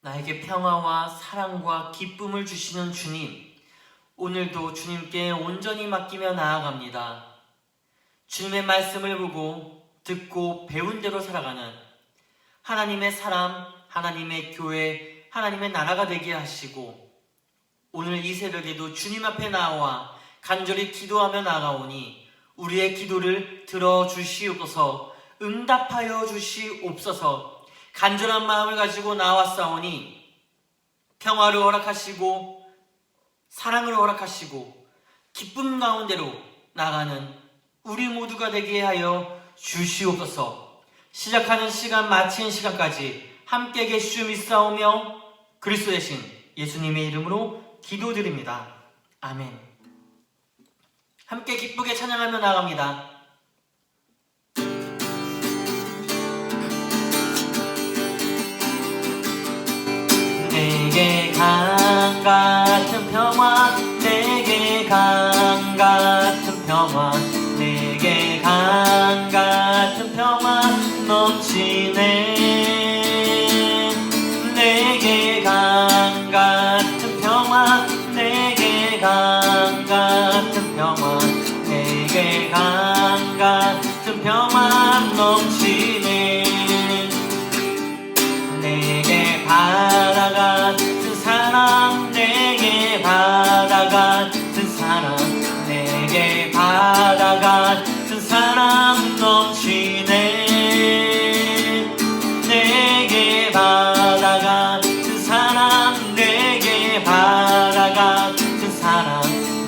나에게 평화와 사랑과 기쁨을 주시는 주님, 오늘도 주님께 온전히 맡기며 나아갑니다. 주님의 말씀을 보고 듣고 배운 대로 살아가는 하나님의 사람, 하나님의 교회, 하나님의 나라가 되게 하시고, 오늘 이 새벽에도 주님 앞에 나와 간절히 기도하며 나아가오니 우리의 기도를 들어주시옵소서, 응답하여 주시옵소서. 간절한 마음을 가지고 나왔사오니 평화를 허락하시고 사랑을 허락하시고 기쁨 가운데로 나가는 우리 모두가 되게 하여 주시옵소서. 시작하는 시간 마치는 시간까지 함께 계시주 믿사오며 그리스도 대신 예수님의 이름으로 기도드립니다. 아멘. 함께 기쁘게 찬양하며 나갑니다. 내게 강 같은 평화, 내게 강 같은 평화, 내게 강 같은 평화 넘치네. 내게 강 같은 평화, 내게 강 같은 평화, 내게 강 같은 평화 넘치네. 내게 바다 같은 사랑, 내게 바다 같은 사랑, 내게 바다 같은 사랑 넘치네. 내게 바다 같은 사랑, 내게 바다 같은 사랑,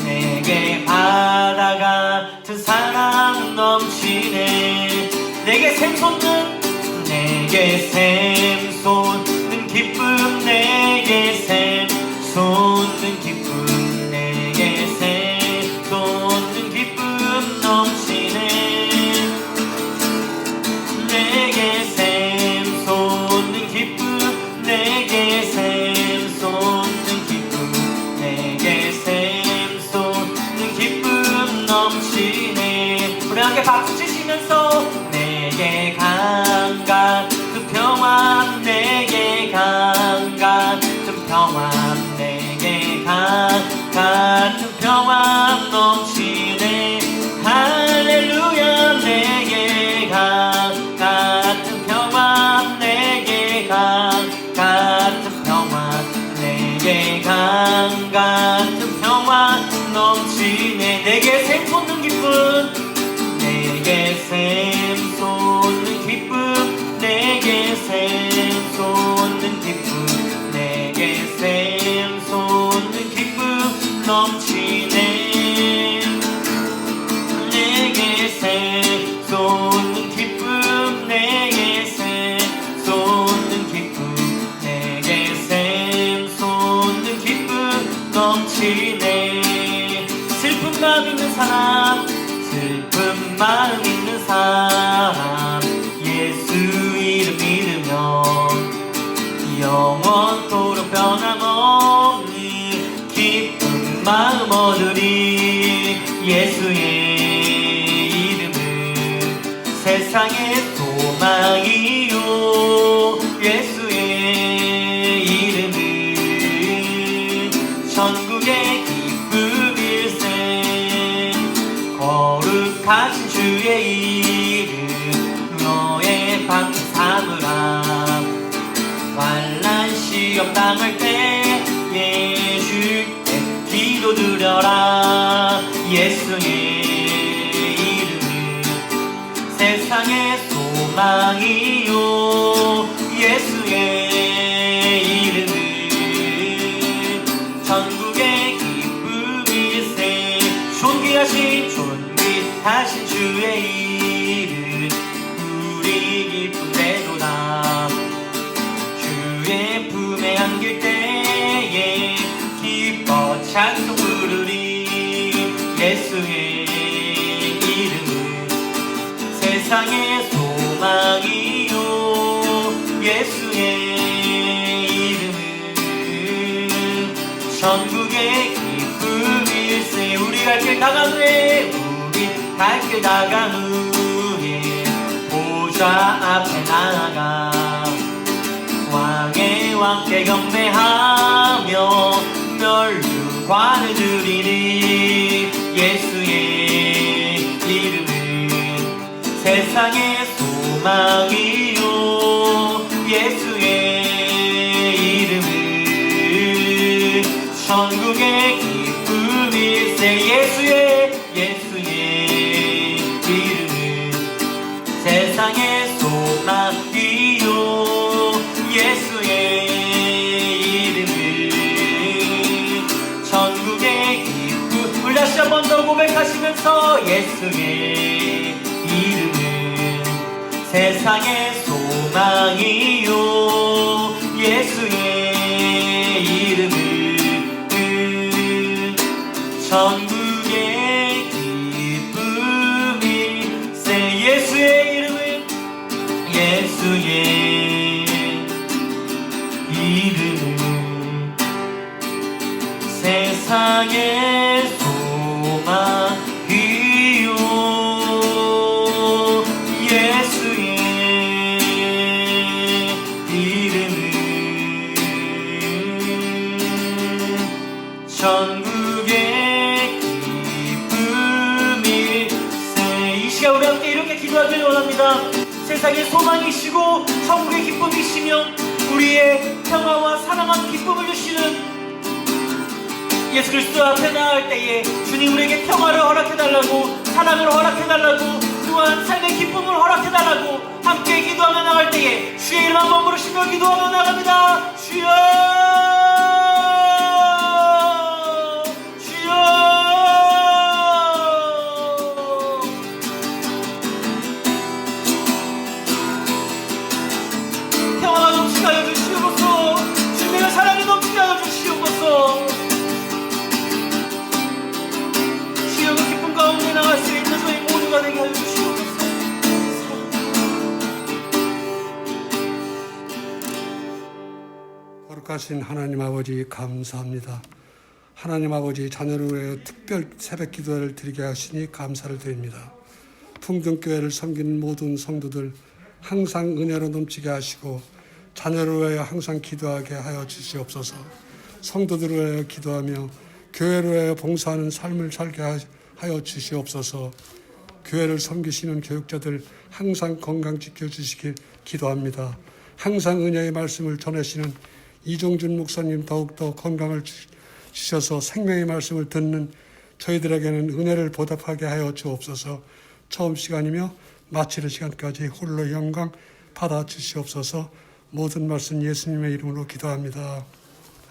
내게 바다 같은 사랑 넘치네. 내게 샘솟는, 내게 샘솟는 기쁨, 내게 샘솟는 기쁨, 내게 샘솟는 기쁨 넘치네. 내게 샘솟는 기쁨, 내게 샘솟는 기쁨, 내게 샘솟는 기쁨 넘치네. 우리 함께 박수 치시면서 내게 강 같은 평화, 내게 강 같은 평화, 내게 강 같은 평화 넘치네. 할렐루야. 내게 강 같은 평화, 내게 강 같은 평화, 내게 강 같은 평화 넘치네. 내게 샘솟는 기쁨, 내게 샘솟는 기쁨, 내게 샘솟는 기쁨, 내게 샘솟는 기쁨 넘치네. 내게 샘솟는 기쁨, 내게 샘솟는 기쁨, 내게 샘솟는 기쁨 넘치네. 슬픈 마음 있는 사람, 슬픈 마음 있는 사람, 예수 이름 믿으면 영원토록 변함없는 기쁜 마음 얻으리. 예수의 이름은 세상의 소망이요, 예수의 이름은 천국의 기쁨일세. 거룩하신 주의 이름 너의 방패 삼으라. 환난 시험 당할 때에 주께 기도드려라. 예수의 이름은 세상의 소망이요, 예수의 이름은 천국의 기쁨일세. 존귀하신 주의 이름 우리 기쁨 되도다. 주의 품에 안길 때에 기뻐 찬송 부르리. 예수의 이름은 세상의 소망이요, 예수의 이름은 천국의 기쁨일세. 우리 갈 길 다간 후에, 우리 갈 길 다간 후에 보좌 앞에 나아가 왕의 왕께 주께 경배하며 멸류관을 드리는 예수의 이름은 세상의 소망이요 예수의 이름은 천국의 기쁨일세 예수의 이름은 세상의 소망이요 예수의 이름은 천국의 기쁨 우리 다시 한 번 더 고백하시면서 예수의 이름은 세상의 소망이요 예수의 이름은 천국의 기쁨일세 예수의 이름은 예수의 이름은 세상의 소망이요 예수의 이름은 천국의 기쁨일세 이 시간 우리 함께 이렇게 기도하기를 원합니다. 세상의 소망이시고 천국의 기쁨이시며 우리의 평화와 사랑과 기쁨을 주시는 예수 그리스도 앞에 나아갈 때에 주님 우리에게 평화를 허락해달라고 사랑을 허락해달라고 또한 삶의 기쁨을 허락해달라고 함께 기도하며 나갈 때에 주의 이름 한번 부르시며 기도하며 나갑니다. 주여 주여 평화가 넘치게 하여 주시옵소서 주님의 사랑이 넘치게 하여 주시옵소서 기쁨 가운데 나갈 수 있는 저희 모두가 되게 하여 주시옵소서. 거룩하신 하나님 아버지 감사합니다. 하나님 아버지 자녀를 위해 특별 새벽 기도를 드리게 하시니 감사를 드립니다. 풍등교회를 섬기는 모든 성도들 항상 은혜로 넘치게 하시고 자녀를 위해 항상 기도하게 하여 주시옵소서. 성도들을 위해 기도하며 교회를 위해 봉사하는 삶을 살게 하여 주시옵소서. 교회를 섬기시는 교육자들 항상 건강 지켜주시길 기도합니다. 항상 은혜의 말씀을 전하시는 이종준 목사님 더욱더 건강을 주셔서 생명의 말씀을 듣는 저희들에게는 은혜를 보답하게 하여 주옵소서. 처음 시간이며 마치는 시간까지 홀로 영광 받아 주시옵소서. 모든 말씀 예수님의 이름으로 기도합니다.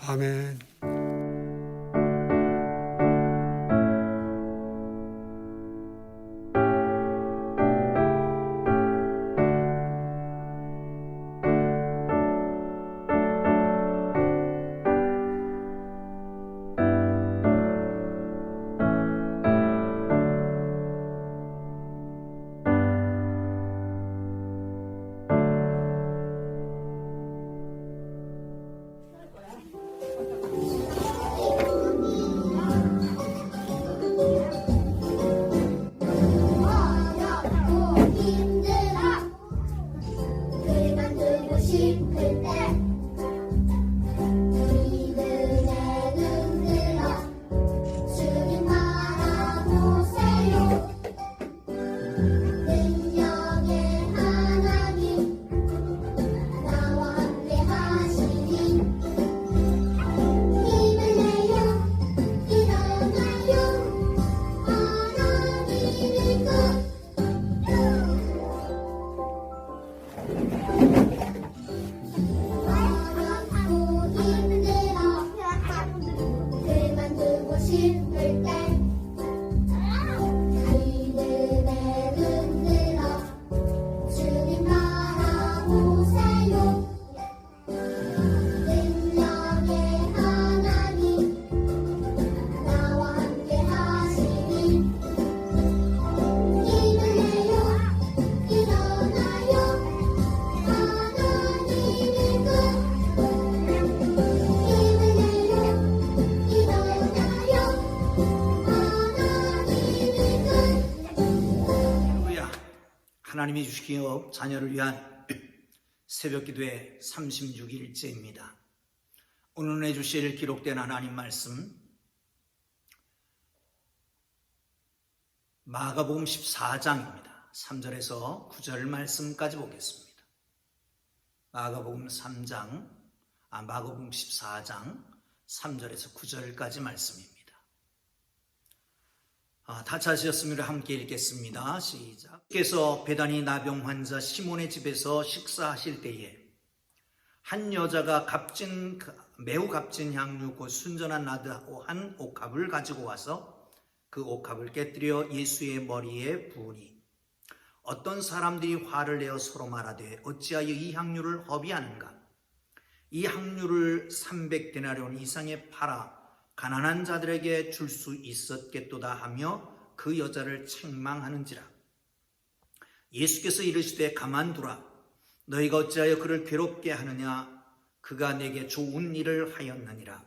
아멘. 하나님이 주시기에 자녀를 위한 새벽기도의 36일째입니다. 오늘 해주실 기록된 하나님 말씀 마가복음 14장입니다. 3절에서 9절 말씀까지 보겠습니다. 마가복음 14장 3절에서 9절까지 말씀입니다. 다 찾으셨으면 함께 읽겠습니다. 시작. 께서 베다니 나병 환자 시몬의 집에서 식사하실 때에 한 여자가 매우 값진 향유 곧 순전한 나드한 옥합을 가지고 와서 그 옥합을 깨뜨려 예수의 머리에 부으니 어떤 사람들이 화를 내어 서로 말하되 어찌하여 이 향유를 허비하는가? 이 향유를 300데나리온 이상에 팔아 가난한 자들에게 줄 수 있었겠도다 하며 그 여자를 책망하는지라. 예수께서 이르시되 가만두라. 너희가 어찌하여 그를 괴롭게 하느냐? 그가 내게 좋은 일을 하였느니라.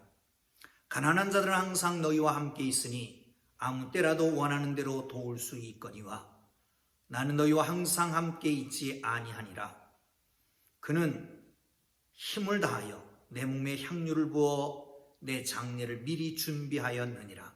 가난한 자들은 항상 너희와 함께 있으니 아무 때라도 원하는 대로 도울 수 있거니와 나는 너희와 항상 함께 있지 아니하니라. 그는 힘을 다하여 내 몸에 향유를 부어 내 장례를 미리 준비하였느니라.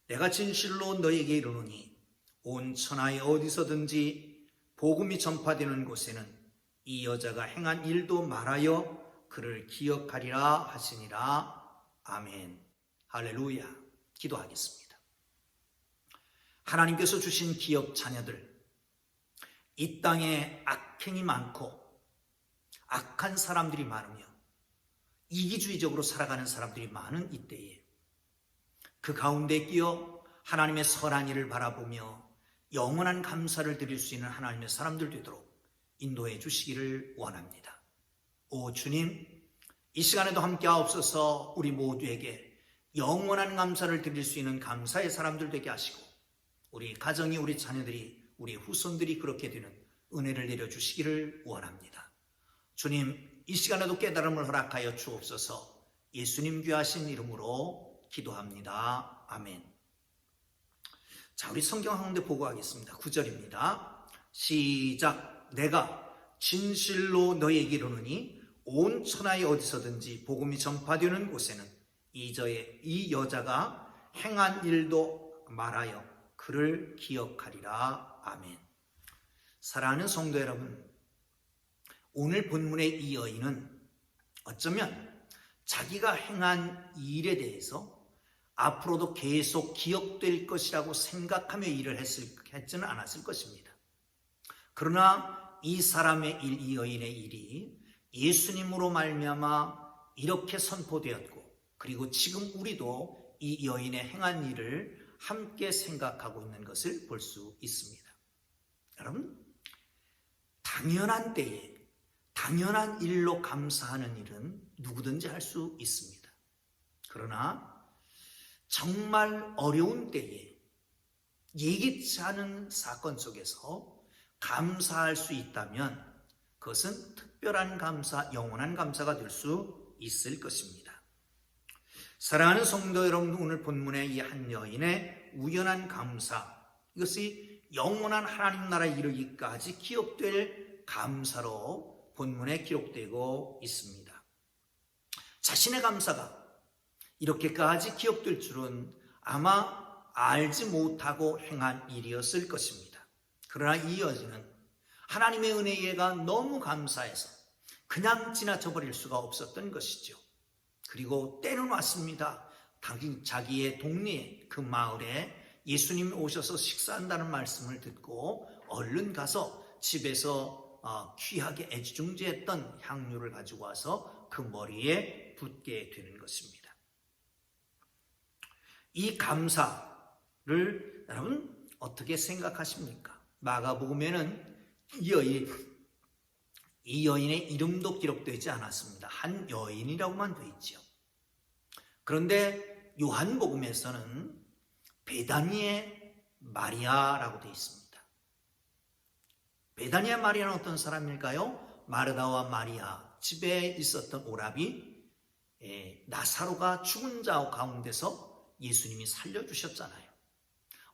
내가 진실로 너에게 이르노니 온 천하에 어디서든지 복음이 전파되는 곳에는 이 여자가 행한 일도 말하여 그를 기억하리라 하시니라. 아멘. 할렐루야. 기도하겠습니다. 하나님께서 주신 기업 자녀들, 이 땅에 악행이 많고 악한 사람들이 많으며 이기주의적으로 살아가는 사람들이 많은 이때에 그 가운데 끼어 하나님의 선한 일을 바라보며 영원한 감사를 드릴 수 있는 하나님의 사람들 되도록 인도해 주시기를 원합니다. 오 주님, 이 시간에도 함께 하옵소서. 우리 모두에게 영원한 감사를 드릴 수 있는 감사의 사람들 되게 하시고 우리 가정이, 우리 자녀들이, 우리 후손들이 그렇게 되는 은혜를 내려주시기를 원합니다. 주님, 이 시간에도 깨달음을 허락하여 주옵소서. 예수님 귀하신 이름으로 기도합니다. 아멘. 자, 우리 성경 한 군데 보고 하겠습니다. 9절입니다. 시작. 내가 진실로 너희에게 이르노니 온 천하에 어디서든지 복음이 전파되는 곳에는 이 여자가 행한 일도 말하여 그를 기억하리라. 아멘. 사랑하는 성도 여러분, 오늘 본문의 이 여인은 어쩌면 자기가 행한 일에 대해서 앞으로도 계속 기억될 것이라고 생각하며 일을 했지는 않았을 것입니다. 그러나 이 사람의 일, 이 여인의 일이 예수님으로 말미암아 이렇게 선포되었고, 그리고 지금 우리도 이 여인의 행한 일을 함께 생각하고 있는 것을 볼 수 있습니다. 여러분, 당연한 때에 당연한 일로 감사하는 일은 누구든지 할 수 있습니다. 그러나 정말 어려운 때에 예기치 않은 사건 속에서 감사할 수 있다면 그것은 특별한 감사, 영원한 감사가 될 수 있을 것입니다. 사랑하는 성도 여러분, 오늘 본문의 이 한 여인의 우연한 감사, 이것이 영원한 하나님 나라에 이르기까지 기억될 감사로 본문에 기록되고 있습니다. 자신의 감사가 이렇게까지 기억될 줄은 아마 알지 못하고 행한 일이었을 것입니다. 그러나 이 여인은 하나님의 은혜가 너무 감사해서 그냥 지나쳐 버릴 수가 없었던 것이죠. 그리고 때는 왔습니다. 자기의 동네, 그 마을에 예수님이 오셔서 식사한다는 말씀을 듣고 얼른 가서 집에서 귀하게 애지중지했던 향유를 가지고 와서 그 머리에 붓게 되는 것입니다. 이 감사를 여러분 어떻게 생각하십니까? 마가복음에는 이 여인의 이름도 기록되지 않았습니다. 한 여인이라고만 되어 있죠. 그런데 요한복음에서는 베다니의 마리아라고 되어 있습니다. 베다니아 마리아는 어떤 사람일까요? 마르다와 마리아 집에 있었던 오라비 나사로가 죽은 자 가운데서 예수님이 살려주셨잖아요.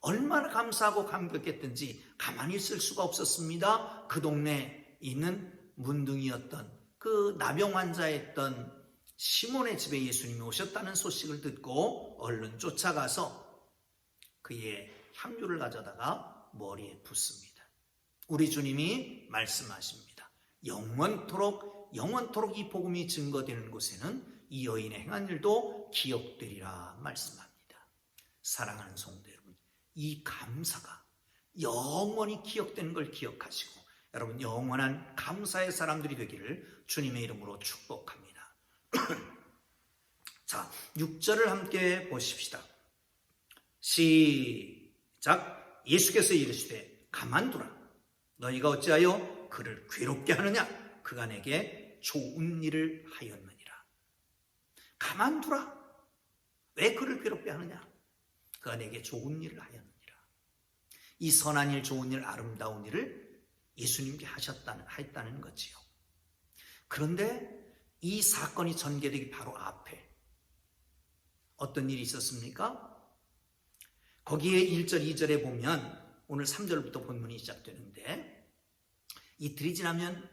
얼마나 감사하고 감격했든지 가만히 있을 수가 없었습니다. 그 동네에 있는 문둥이였던 그 나병 환자였던 시몬의 집에 예수님이 오셨다는 소식을 듣고 얼른 쫓아가서 그의 향유를 가져다가 머리에 붓습니다. 우리 주님이 말씀하십니다. 영원토록 이 복음이 증거되는 곳에는 이 여인의 행한 일도 기억되리라 말씀합니다. 사랑하는 성도 여러분, 이 감사가 영원히 기억되는 걸 기억하시고 여러분 영원한 감사의 사람들이 되기를 주님의 이름으로 축복합니다. 자, 6절을 함께 보십시다. 시작. 예수께서 이르시되 가만두라. 너희가 어찌하여 그를 괴롭게 하느냐? 그가 내게 좋은 일을 하였느니라. 가만두라. 왜 그를 괴롭게 하느냐? 그가 내게 좋은 일을 하였느니라. 이 선한 일, 좋은 일, 아름다운 일을 예수님께 하셨다는 거지요. 그런데 이 사건이 전개되기 바로 앞에 어떤 일이 있었습니까? 거기에 1절, 2절에 보면 오늘 3절부터 본문이 시작되는데 이틀이 지나면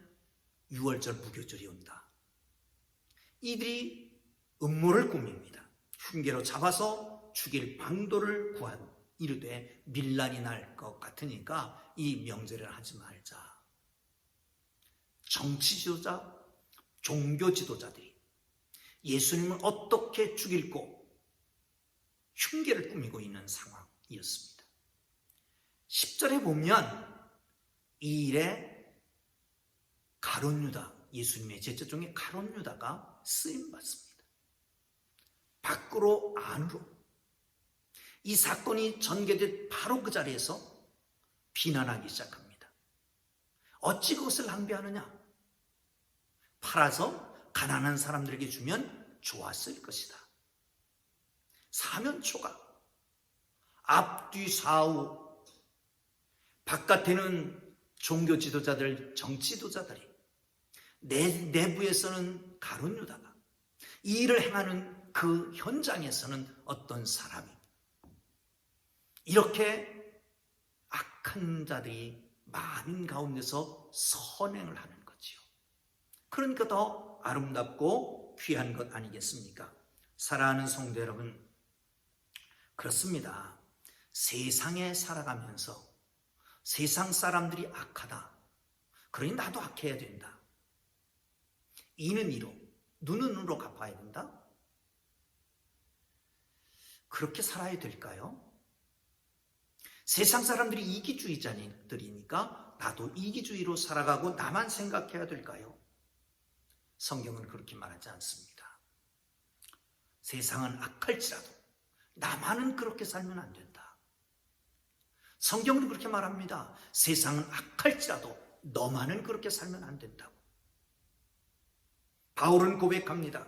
6월절 무교절이 온다. 이들이 음모를 꾸밉니다. 흉계로 잡아서 죽일 방도를 구한 이르되 밀란이 날 것 같으니까 이 명절을 하지 말자. 정치 지도자, 종교 지도자들이 예수님을 어떻게 죽일고 흉계를 꾸미고 있는 상황이었습니다. 10절에 보면 이 일에 가룟 유다, 예수님의 제자 중에 가룟 유다가 쓰임받습니다. 밖으로 안으로 이 사건이 전개된 바로 그 자리에서 비난하기 시작합니다. 어찌 그것을 낭비하느냐? 팔아서 가난한 사람들에게 주면 좋았을 것이다. 사면초가 앞뒤 좌우 바깥에는 종교 지도자들, 정치 지도자들이 내부에서는 가룟 유다가 이 일을 행하는 그 현장에서는 어떤 사람이 이렇게 악한 자들이 많은 가운데서 선행을 하는 거지요. 그러니까 더 아름답고 귀한 것 아니겠습니까? 사랑하는 성도 여러분, 그렇습니다. 세상에 살아가면서 세상 사람들이 악하다. 그러니 나도 악해야 된다. 이는 이로, 눈은 눈으로 갚아야 된다. 그렇게 살아야 될까요? 세상 사람들이 이기주의자들이니까 나도 이기주의로 살아가고 나만 생각해야 될까요? 성경은 그렇게 말하지 않습니다. 세상은 악할지라도 나만은 그렇게 살면 안 된다. 성경은 그렇게 말합니다. 세상은 악할지라도 너만은 그렇게 살면 안 된다고. 바울은 고백합니다.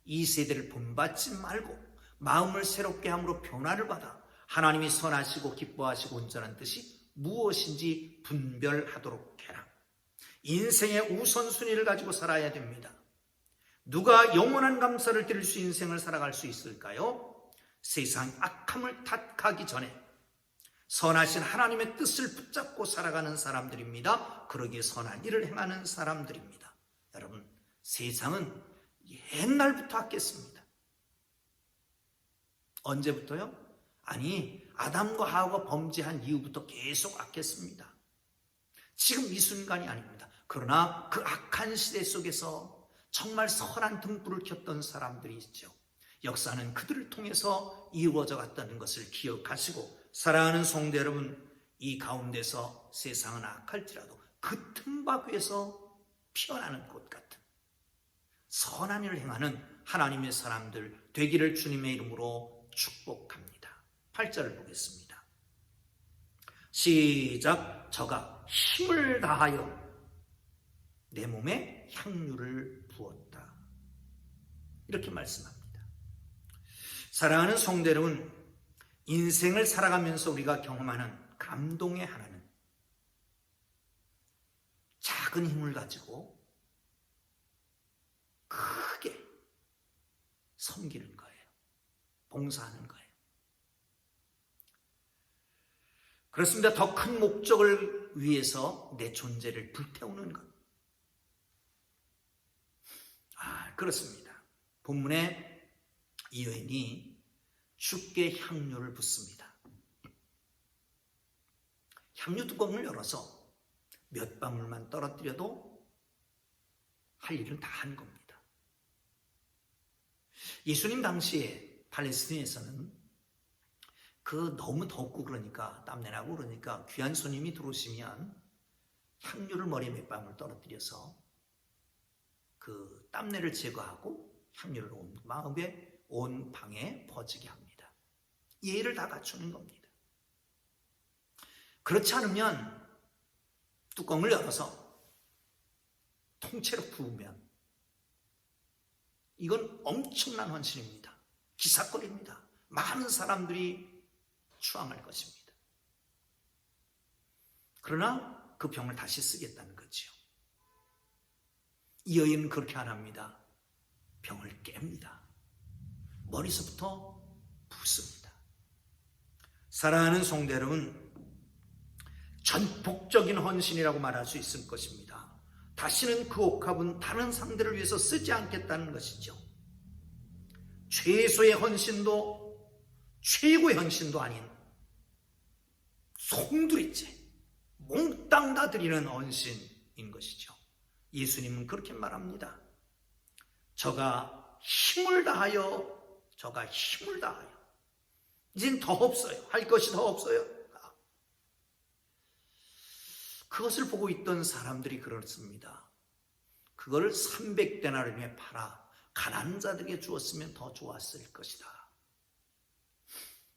이 세대를 본받지 말고 마음을 새롭게 함으로 변화를 받아 하나님이 선하시고 기뻐하시고 온전한 뜻이 무엇인지 분별하도록 해라. 인생의 우선순위를 가지고 살아야 됩니다. 누가 영원한 감사를 드릴 수 인생을 살아갈 수 있을까요? 세상 악함을 탓하기 전에 선하신 하나님의 뜻을 붙잡고 살아가는 사람들입니다. 그러기에 선한 일을 행하는 사람들입니다. 여러분, 세상은 옛날부터 악했습니다. 언제부터요? 아니, 아담과 하와가 범죄한 이후부터 계속 악했습니다. 지금 이 순간이 아닙니다. 그러나 그 악한 시대 속에서 정말 선한 등불을 켰던 사람들이 있죠. 역사는 그들을 통해서 이루어져 갔다는 것을 기억하시고, 사랑하는 성도 여러분, 이 가운데서 세상은 악할지라도 그 틈바 위에서 피어나는 꽃 같은 선한 일을 행하는 하나님의 사람들 되기를 주님의 이름으로 축복합니다. 8절을 보겠습니다. 시작. 저가 힘을 다하여 내 몸에 향유를 부었다. 이렇게 말씀합니다. 사랑하는 성도 여러분, 인생을 살아가면서 우리가 경험하는 감동의 하나는 작은 힘을 가지고 크게 섬기는 거예요. 봉사하는 거예요. 그렇습니다. 더 큰 목적을 위해서 내 존재를 불태우는 것. 그렇습니다. 본문에 이 여인이 주께 향유를 붓습니다. 향유 뚜껑을 열어서 몇 방울만 떨어뜨려도 할 일은 다 한 겁니다. 예수님 당시에 팔레스틴에서는 너무 덥고 그러니까 땀내나고 그러니까 귀한 손님이 들어오시면 향유를 머리에 몇 방울 떨어뜨려서 그 땀내를 제거하고 향유를 온 방에 퍼지게 합니다. 예의를 다 갖추는 겁니다. 그렇지 않으면 뚜껑을 열어서 통째로 부으면 이건 엄청난 헌신입니다. 기사거리입니다. 많은 사람들이 추앙할 것입니다. 그러나 그 병을 다시 쓰겠다는 거지요. 이 여인은 그렇게 안 합니다. 병을 깹니다. 머리서부터 붓습니다. 사랑하는 성도 여러분, 전폭적인 헌신이라고 말할 수 있을 것입니다. 다시는 그 옥합은 다른 상대를 위해서 쓰지 않겠다는 것이죠. 최소의 헌신도 최고의 헌신도 아닌 송두리째 몽땅 다 드리는 헌신인 것이죠. 예수님은 그렇게 말합니다. 저가 힘을 다하여 이젠 더 없어요. 할 것이 더 없어요. 그것을 보고 있던 사람들이 그렇습니다. 그걸 300데나리온에 팔아 가난한 자들에게 주었으면 더 좋았을 것이다.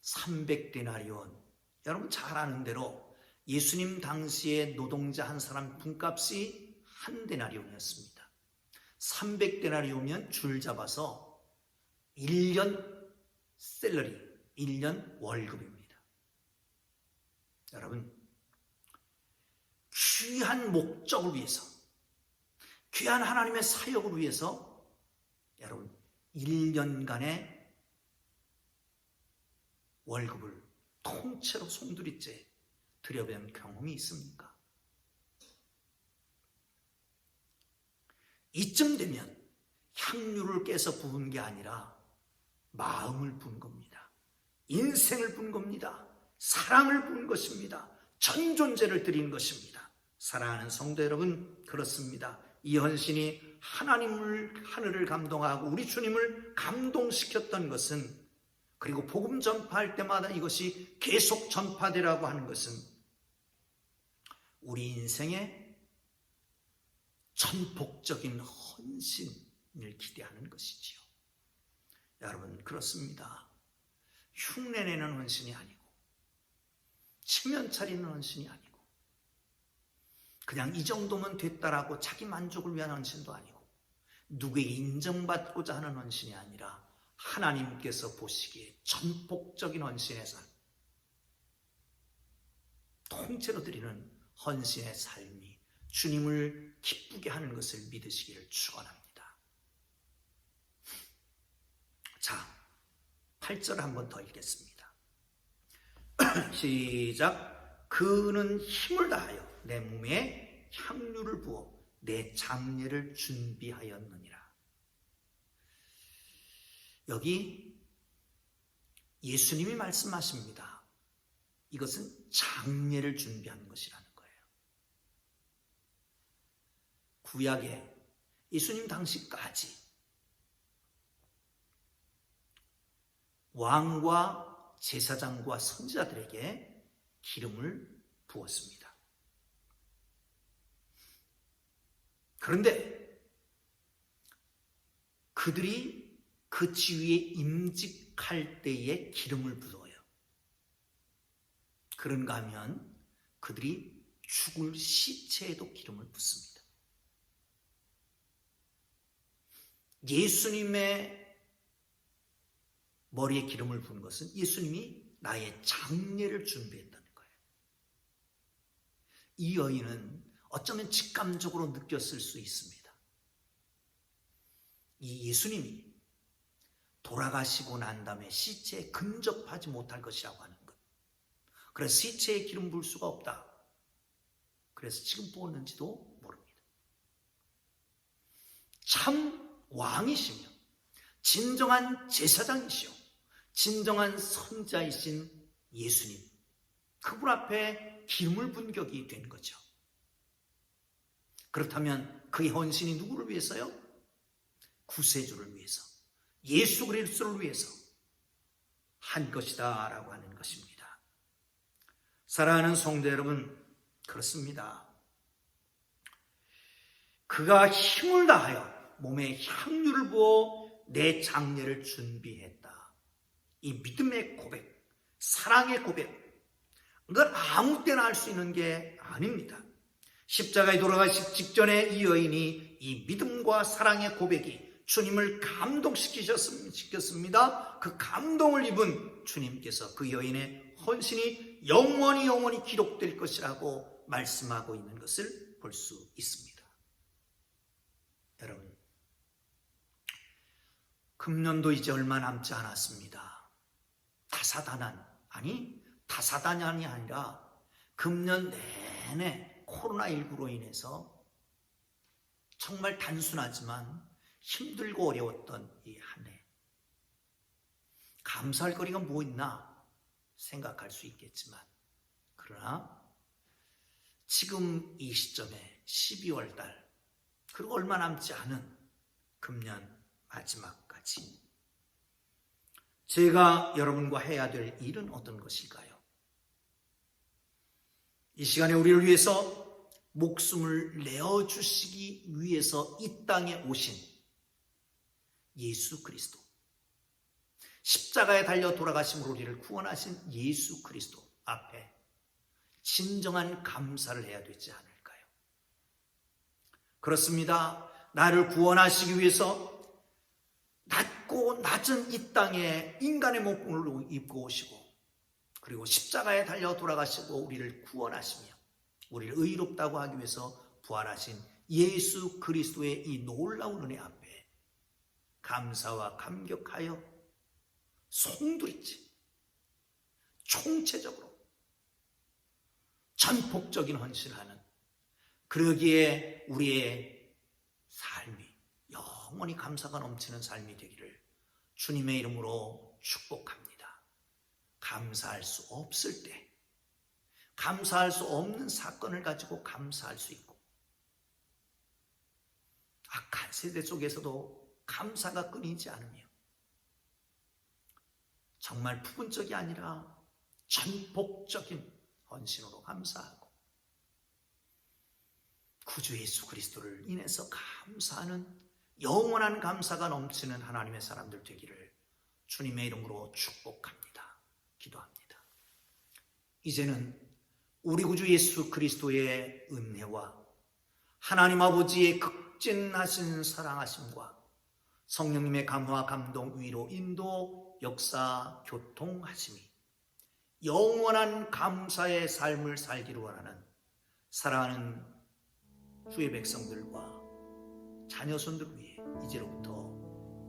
300데나리온. 여러분 잘 아는 대로 예수님 당시에 노동자 한 사람 분값이 한 데나리온이었습니다. 300데나리온이면 줄 잡아서 1년 셀러리, 1년 월급입니다. 여러분, 귀한 목적을 위해서, 귀한 하나님의 사역을 위해서 여러분 1년간의 월급을 통째로 송두리째 드려본 경험이 있습니까? 이쯤 되면 향유를 깨서 부은 게 아니라 마음을 부은 겁니다. 인생을 부은 겁니다. 사랑을 부은 것입니다. 전 존재를 드린 것입니다. 사랑하는 성도 여러분, 그렇습니다. 이 헌신이 하늘을 감동하고 우리 주님을 감동시켰던 것은, 그리고 복음 전파할 때마다 이것이 계속 전파되라고 하는 것은 우리 인생의 전폭적인 헌신을 기대하는 것이지요. 여러분, 그렇습니다. 흉내내는 헌신이 아니고, 체면 차리는 헌신이 아니고, 그냥 이 정도면 됐다라고 자기 만족을 위한 헌신도 아니고, 누구에게 인정받고자 하는 헌신이 아니라 하나님께서 보시기에 전폭적인 헌신의 삶, 통째로 드리는 헌신의 삶이 주님을 기쁘게 하는 것을 믿으시기를 축원합니다. 자, 8절 한 번 더 읽겠습니다. 시작. 그는 힘을 다하여 내 몸에 향유를 부어 내 장례를 준비하였느니라. 여기 예수님이 말씀하십니다. 이것은 장례를 준비하는 것이라는 거예요. 구약에 예수님 당시까지 왕과 제사장과 선지자들에게 기름을 부었습니다. 그런데 그들이 그 지위에 임직할 때에 기름을 부어요. 그런가 하면 그들이 죽을 시체에도 기름을 붓습니다. 예수님의 머리에 기름을 부은 것은 예수님이 나의 장례를 준비했다는 거예요. 이 여인은 어쩌면 직감적으로 느꼈을 수 있습니다. 이 예수님이 돌아가시고 난 다음에 시체에 근접하지 못할 것이라고 하는 것. 그래서 시체에 기름 부을 수가 없다. 그래서 지금 부었는지도 모릅니다. 참 왕이시며 진정한 제사장이시오 진정한 선자이신 예수님, 그분 앞에 기름을 분 격이 된 거죠. 그렇다면 그의 헌신이 누구를 위해서요? 구세주를 위해서, 예수 그리스도를 위해서 한 것이다 라고 하는 것입니다. 사랑하는 성도 여러분, 그렇습니다. 그가 힘을 다하여 몸에 향유를 부어 내 장례를 준비했다. 이 믿음의 고백, 사랑의 고백, 그걸 아무 때나 할 수 있는 게 아닙니다. 십자가에 돌아가시기 직전에 이 여인이 이 믿음과 사랑의 고백이 주님을 감동시켰습니다. 그 감동을 입은 주님께서 그 여인의 헌신이 영원히 기록될 것이라고 말씀하고 있는 것을 볼 수 있습니다. 여러분, 금년도 이제 얼마 남지 않았습니다. 다사다난이 아니라 금년 내내 코로나19로 인해서 정말 단순하지만 힘들고 어려웠던 이 한 해, 감사할 거리가 뭐 있나 생각할 수 있겠지만, 그러나 지금 이 시점에 12월 달, 그리고 얼마 남지 않은 금년 마지막까지 제가 여러분과 해야 될 일은 어떤 것일까요? 이 시간에 우리를 위해서 목숨을 내어주시기 위해서 이 땅에 오신 예수 그리스도, 십자가에 달려 돌아가심으로 우리를 구원하신 예수 그리스도 앞에 진정한 감사를 해야 되지 않을까요? 그렇습니다. 나를 구원하시기 위해서 낮고 낮은 이 땅에 인간의 몸을 입고 오시고, 그리고 십자가에 달려 돌아가시고 우리를 구원하시며 우리를 의롭다고 하기 위해서 부활하신 예수 그리스도의 이 놀라운 은혜 앞에 감사와 감격하여 송두리째 총체적으로 전폭적인 헌신하는, 그러기에 우리의 삶이 영원히 감사가 넘치는 삶이 되기를 주님의 이름으로 축복합니다. 감사할 수 없을 때, 감사할 수 없는 사건을 가지고 감사할 수 있고, 악한 세대 속에서도 감사가 끊이지 않으며 정말 부분적이 아니라 전폭적인 헌신으로 감사하고 구주 예수 그리스도를 인해서 감사하는 영원한 감사가 넘치는 하나님의 사람들 되기를 주님의 이름으로 축복합니다. 기도합니다. 이제는 우리 구주 예수 그리스도의 은혜와 하나님 아버지의 극진하신 사랑하심과 성령님의 감화, 감동, 위로, 인도, 역사, 교통하심이 영원한 감사의 삶을 살기를 원하는 사랑하는 주의 백성들과 자녀손들을 위해 이제로부터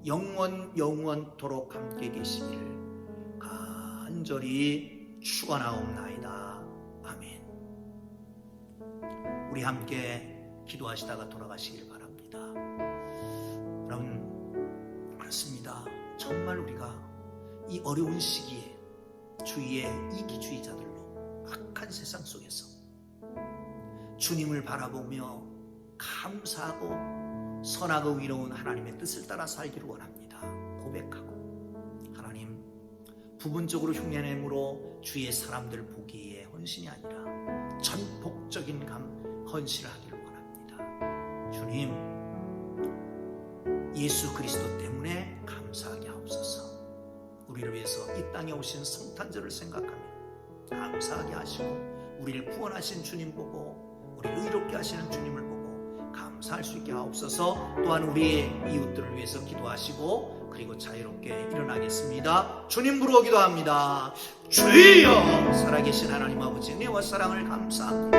영원토록 함께 계시기를 간절히 축원하옵나이다. 아멘. 우리 함께 기도하시다가 돌아가시길 바랍니다. 여러분, 그렇습니다. 정말 우리가 이 어려운 시기에 주위의 이기주의자들로 악한 세상 속에서 주님을 바라보며 감사하고 선하고 위로운 하나님의 뜻을 따라 살기를 원합니다. 고백하고, 하나님, 부분적으로 흉내냄으로 주의 사람들 보기에 헌신이 아니라 전폭적인 헌신을 하기를 원합니다. 주님, 예수 그리스도 때문에 감사하게 하옵소서. 우리를 위해서 이 땅에 오신 성탄절을 생각하며 감사하게 하시고, 우리를 구원하신 주님 보고 우리를 의롭게 하시는 주님을 보고 감사할 수 있게 하옵소서. 또한 우리의 이웃들을 위해서 기도하시고, 그리고 자유롭게 일어나겠습니다. 주님 부르어 기도합니다. 주여! 살아계신 하나님 아버지, 은혜와 사랑을 감사합니다.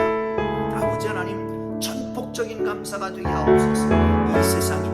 아버지 하나님, 전폭적인 감사가 되게 하옵소서. 이 세상이